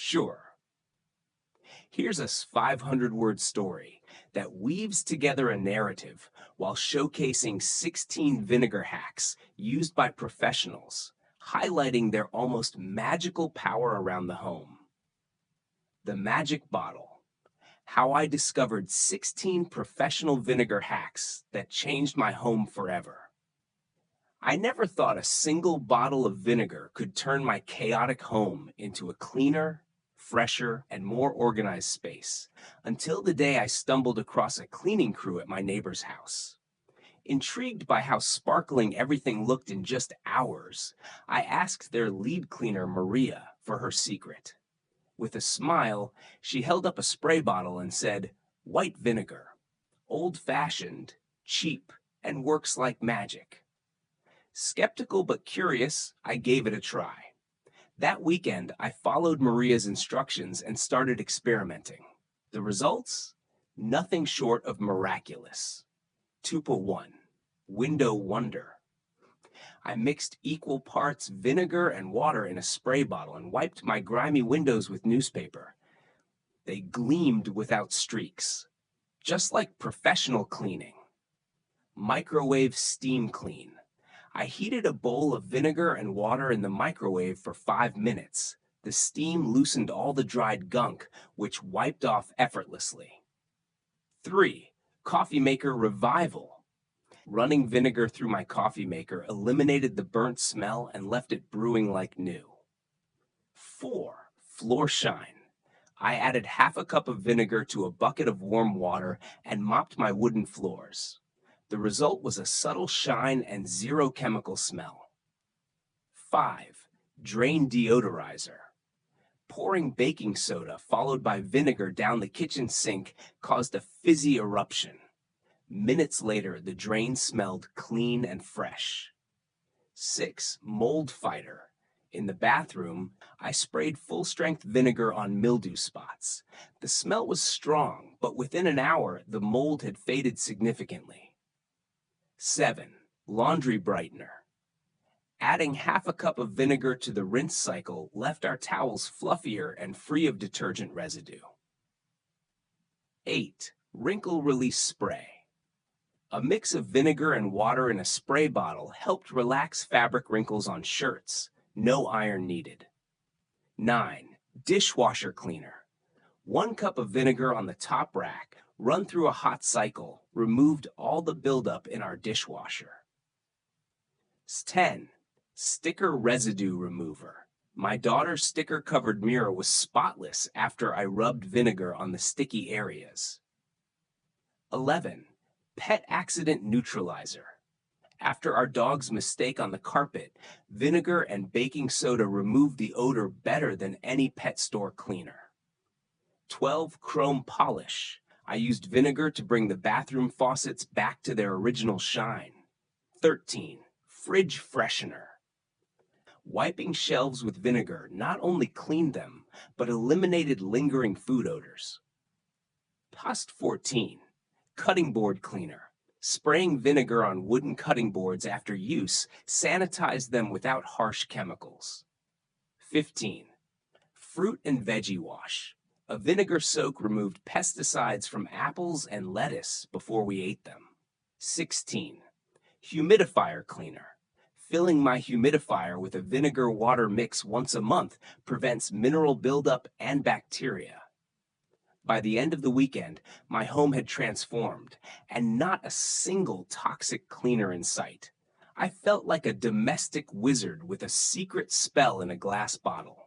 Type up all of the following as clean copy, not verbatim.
Sure. Here's a 500-word story that weaves together a narrative while showcasing 16 vinegar hacks used by professionals, highlighting their almost magical power around the home. The Magic Bottle: how I discovered 16 professional vinegar hacks that changed my home forever. I never thought a single bottle of vinegar could turn my chaotic home into a cleaner, fresher, and more organized space, until the day I stumbled across a cleaning crew at my neighbor's house. Intrigued by how sparkling everything looked in just hours, I asked their lead cleaner, Maria, for her secret. With a smile, she held up a spray bottle and said, "White vinegar. Old-fashioned, cheap, and works like magic." Skeptical but curious, I gave it a try. That weekend, I followed Maria's instructions and started experimenting. The results? Nothing short of miraculous. Tupa 1. Window Wonder. I mixed equal parts vinegar and water in a spray bottle and wiped my grimy windows with newspaper. They gleamed without streaks, just like professional cleaning. Microwave Steam Clean. I heated a bowl of vinegar and water in the microwave for 5 minutes. The steam loosened all the dried gunk, which wiped off effortlessly. 3. Coffee Maker Revival. Running vinegar through my coffee maker eliminated the burnt smell and left it brewing like new. 4. Floor Shine. I added half a cup of vinegar to a bucket of warm water and mopped my wooden floors. The result was a subtle shine and zero chemical smell. 5. Drain Deodorizer. Pouring baking soda followed by vinegar down the kitchen sink caused a fizzy eruption. Minutes later, the drain smelled clean and fresh. 6. Mold Fighter. In the bathroom, I sprayed full-strength vinegar on mildew spots. The smell was strong, but within an hour, the mold had faded significantly. 7. Laundry Brightener. Adding half a cup of vinegar to the rinse cycle left our towels fluffier and free of detergent residue. 8. Wrinkle Release Spray. A mix of vinegar and water in a spray bottle helped relax fabric wrinkles on shirts. No iron needed. 9. Dishwasher Cleaner. 1 cup of vinegar on the top rack, run through a hot cycle, removed all the buildup in our dishwasher. 10. Sticker Residue Remover. My daughter's sticker-covered mirror was spotless after I rubbed vinegar on the sticky areas. 11. Pet Accident Neutralizer. After our dog's mistake on the carpet, vinegar and baking soda removed the odor better than any pet store cleaner. 12. Chrome Polish. I used vinegar to bring the bathroom faucets back to their original shine. 13. Fridge Freshener. Wiping shelves with vinegar not only cleaned them, but eliminated lingering food odors. Past 14. Cutting Board Cleaner. Spraying vinegar on wooden cutting boards after use sanitized them without harsh chemicals. 15. Fruit and Veggie Wash. A vinegar soak removed pesticides from apples and lettuce before we ate them. 16. Humidifier Cleaner. Filling my humidifier with a vinegar water mix once a month prevents mineral buildup and bacteria. By the end of the weekend, my home had transformed, and not a single toxic cleaner in sight. I felt like a domestic wizard with a secret spell in a glass bottle.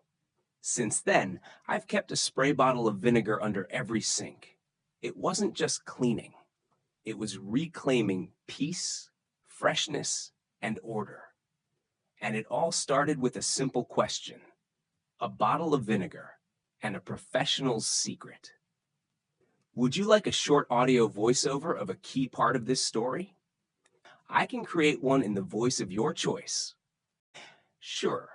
Since then, I've kept a spray bottle of vinegar under every sink. It wasn't just cleaning. It was reclaiming peace, freshness, and order. And it all started with a simple question: a bottle of vinegar and a professional's secret. Would you like a short audio voiceover of a key part of this story? I can create one in the voice of your choice. Sure.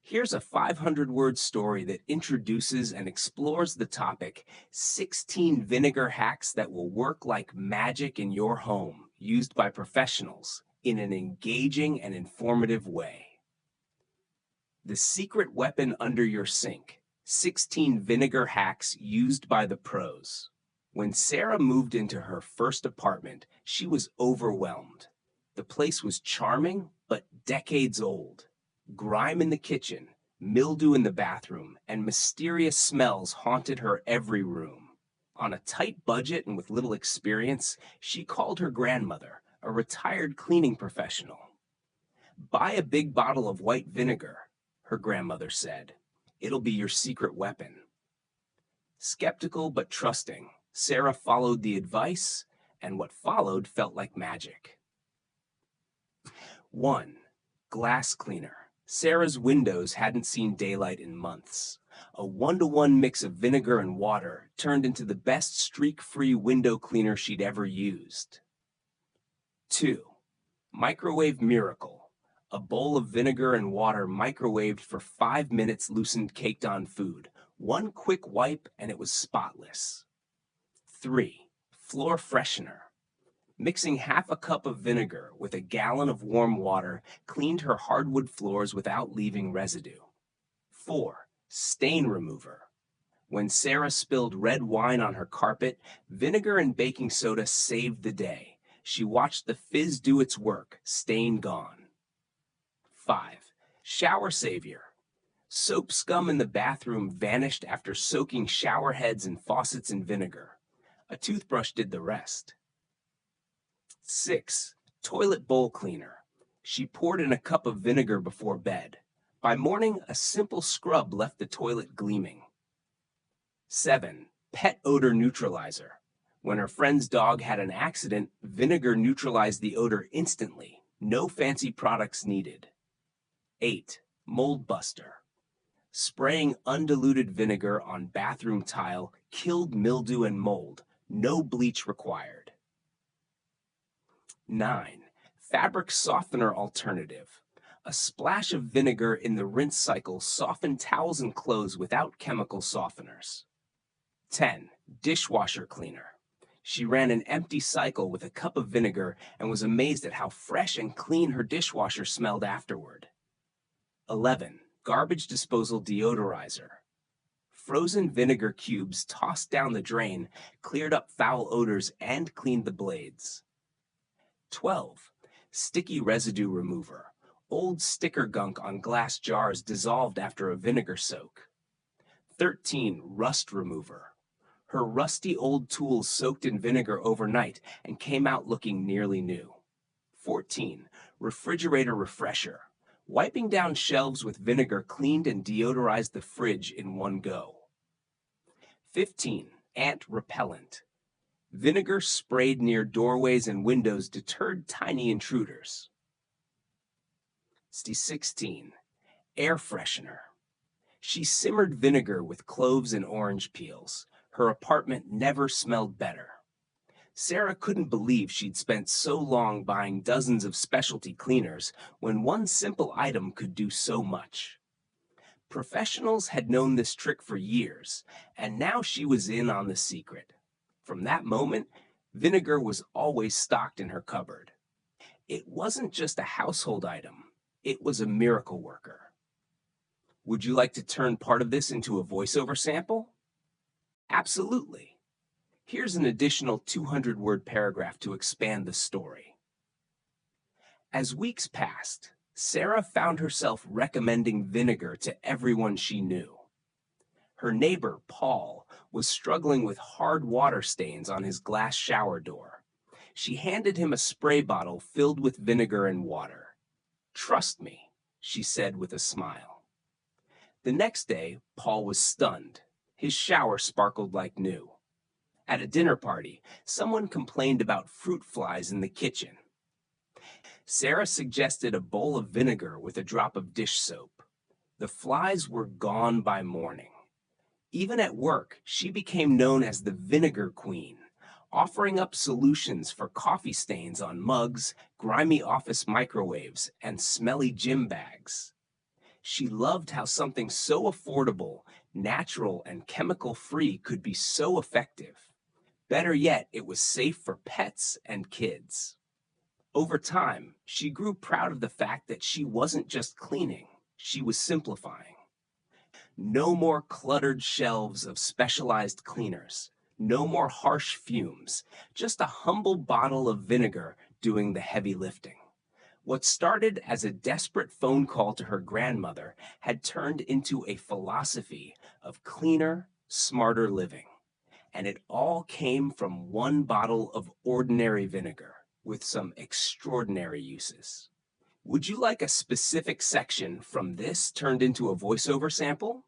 Here's a 500-word story that introduces and explores the topic 16 vinegar hacks that will work like magic in your home, used by professionals in an engaging and informative way. The secret weapon under your sink. 16 Vinegar Hacks Used by the Pros. When Sarah moved into her first apartment, she was overwhelmed. The place was charming, but decades old. Grime in the kitchen, mildew in the bathroom, and mysterious smells haunted her every room. On a tight budget and with little experience, she called her grandmother, a retired cleaning professional. "Buy a big bottle of white vinegar," her grandmother said. "It'll be your secret weapon." Skeptical but trusting, Sarah followed the advice, and what followed felt like magic. 1. Glass cleaner. Sarah's windows hadn't seen daylight in months. A 1-to-1 mix of vinegar and water turned into the best streak-free window cleaner she'd ever used. 2. Microwave miracle. A bowl of vinegar and water microwaved for 5 minutes loosened caked-on food. One quick wipe and it was spotless. 3. Floor freshener. Mixing half a cup of vinegar with a gallon of warm water cleaned her hardwood floors without leaving residue. 4. Stain remover. When Sarah spilled red wine on her carpet, vinegar and baking soda saved the day. She watched the fizz do its work, stain gone. 5. Shower savior. Soap scum in the bathroom vanished after soaking shower heads and faucets in vinegar. A toothbrush did the rest. 6. Toilet bowl cleaner. She poured in a cup of vinegar before bed. By morning, a simple scrub left the toilet gleaming. 7. Pet odor neutralizer. When her friend's dog had an accident, vinegar neutralized the odor instantly. No fancy products needed. 8. Mold buster. Spraying undiluted vinegar on bathroom tile killed mildew and mold. No bleach required. 9. Fabric softener alternative. A splash of vinegar in the rinse cycle softened towels and clothes without chemical softeners. 10. Dishwasher cleaner. She ran an empty cycle with a cup of vinegar and was amazed at how fresh and clean her dishwasher smelled afterward. 11. Garbage disposal deodorizer. Frozen vinegar cubes tossed down the drain cleared up foul odors and cleaned the blades. 12. Sticky residue remover. Old sticker gunk on glass jars dissolved after a vinegar soak. 13. Rust remover. Her rusty old tools soaked in vinegar overnight and came out looking nearly new. 14. Refrigerator refresher. Wiping down shelves with vinegar cleaned and deodorized the fridge in one go. 15. Ant repellent. Vinegar sprayed near doorways and windows deterred tiny intruders. 16. Air freshener. She simmered vinegar with cloves and orange peels. Her apartment never smelled better. Sarah couldn't believe she'd spent so long buying dozens of specialty cleaners when one simple item could do so much. Professionals had known this trick for years, and now she was in on the secret. From that moment, vinegar was always stocked in her cupboard. It wasn't just a household item, it was a miracle worker. Would you like to turn part of this into a voiceover sample? Absolutely. Here's an additional 200-word paragraph to expand the story. As weeks passed, Sarah found herself recommending vinegar to everyone she knew. Her neighbor, Paul, was struggling with hard water stains on his glass shower door. She handed him a spray bottle filled with vinegar and water. "Trust me," she said with a smile. The next day, Paul was stunned. His shower sparkled like new. At a dinner party, someone complained about fruit flies in the kitchen. Sarah suggested a bowl of vinegar with a drop of dish soap. The flies were gone by morning. Even at work, she became known as the Vinegar Queen, offering up solutions for coffee stains on mugs, grimy office microwaves, and smelly gym bags. She loved how something so affordable, natural, and chemical-free could be so effective. Better yet, it was safe for pets and kids. Over time, she grew proud of the fact that she wasn't just cleaning, she was simplifying. No more cluttered shelves of specialized cleaners. No more harsh fumes. Just a humble bottle of vinegar doing the heavy lifting. What started as a desperate phone call to her grandmother had turned into a philosophy of cleaner, smarter living. And it all came from one bottle of ordinary vinegar with some extraordinary uses. Would you like a specific section from this turned into a voiceover sample?